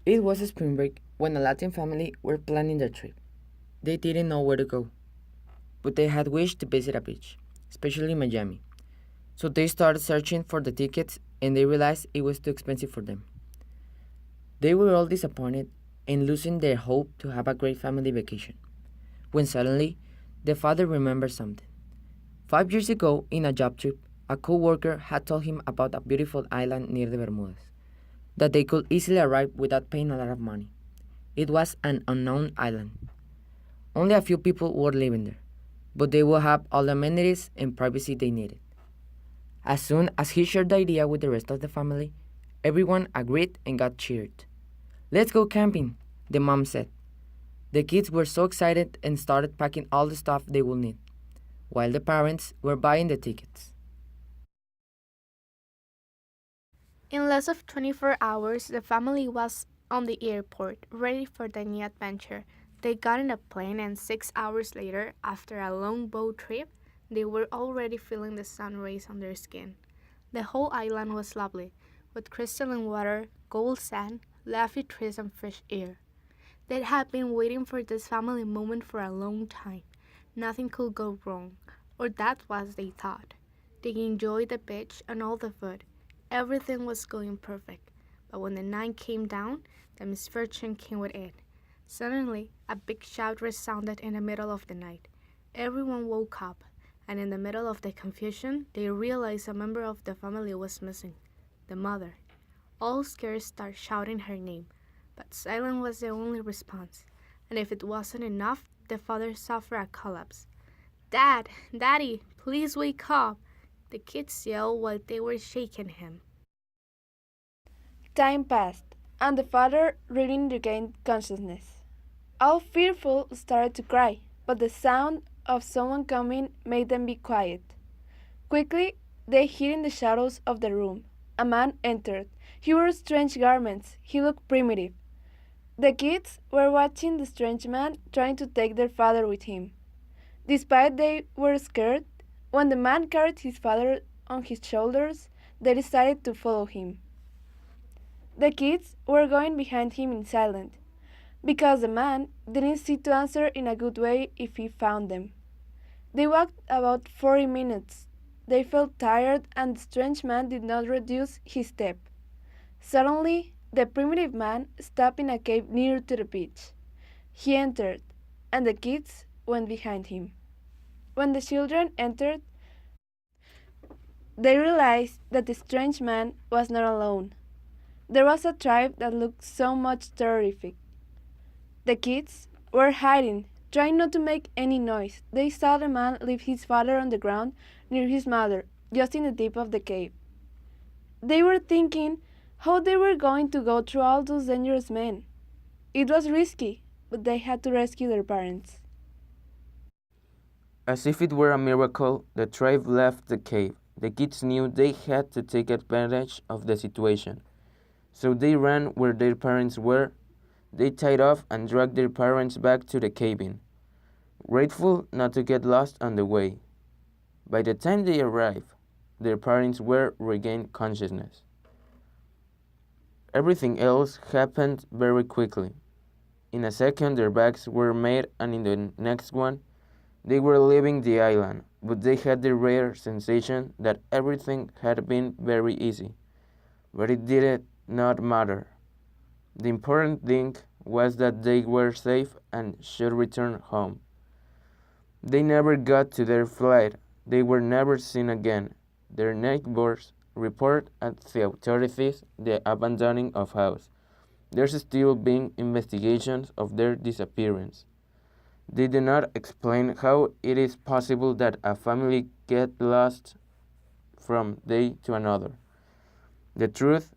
It was a spring break when a Latin family were planning their trip. They didn't know where to go, but they had wished to visit a beach, especially Miami. So they started searching for the tickets and they realized it was too expensive for them. They were all disappointed and losing their hope to have a great family vacation. When suddenly, the father remembered something. 5 years ago, in a job trip, a co-worker had told him about a beautiful island near the Bermudas that they could easily arrive without paying a lot of money. It was an unknown island. Only a few people were living there, but they would have all the amenities and privacy they needed. As soon as he shared the idea with the rest of the family, everyone agreed and got cheered. Let's go camping, the mom said. The kids were so excited and started packing all the stuff they would need, while the parents were buying the tickets. In less of 24 hours, the family was on the airport, ready for the new adventure. They got in a plane, and 6 hours later, after a long boat trip, they were already feeling the sun rays on their skin. The whole island was lovely, with crystalline water, gold sand, leafy trees, and fresh air. They had been waiting for this family moment for a long time. Nothing could go wrong, or that was they thought. They enjoyed the beach and all the food. Everything was going perfect. But when the night came down, the misfortune came with it. Suddenly, a big shout resounded in the middle of the night. Everyone woke up, and in the middle of the confusion, they realized a member of the family was missing, the mother. All scared started shouting her name, but silence was the only response. And if it wasn't enough, the father suffered a collapse. Dad, Daddy, please wake up! The kids yelled while they were shaking him. Time passed, and the father really regained consciousness. All fearful started to cry, but the sound of someone coming made them be quiet. Quickly, they hid in the shadows of the room. A man entered. He wore strange garments. He looked primitive. The kids were watching the strange man trying to take their father with him. Despite they were scared, when the man carried his father on his shoulders, they decided to follow him. The kids were going behind him in silence, because the man didn't seem to answer in a good way if he found them. They walked about 40 minutes. They felt tired, and the strange man did not reduce his step. Suddenly, the primitive man stopped in a cave near to the beach. He entered, and the kids went behind him. When the children entered, they realized that the strange man was not alone. There was a tribe that looked so much terrific. The kids were hiding, trying not to make any noise. They saw the man leave his father on the ground near his mother, just in the tip of the cave. They were thinking how they were going to go through all those dangerous men. It was risky, but they had to rescue their parents. As if it were a miracle, the tribe left the cave. The kids knew they had to take advantage of the situation. So they ran where their parents were. They tied off and dragged their parents back to the cabin, grateful not to get lost on the way. By the time they arrived, their parents were regained consciousness. Everything else happened very quickly. In a second, their bags were made, and in the next one, they were leaving the island, but they had the rare sensation that everything had been very easy. But it did not matter. The important thing was that they were safe and should return home. They never got to their flight. They were never seen again. Their neighbors report at the authorities the abandoning of house. There's still being investigations of their disappearance. They do not explain how it is possible that a family get lost from day to another. The truth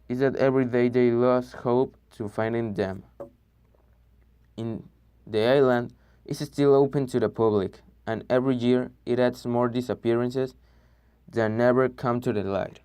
is that every day they lost hope to finding them. In the island is still open to the public, and every year it adds more disappearances that never come to the light.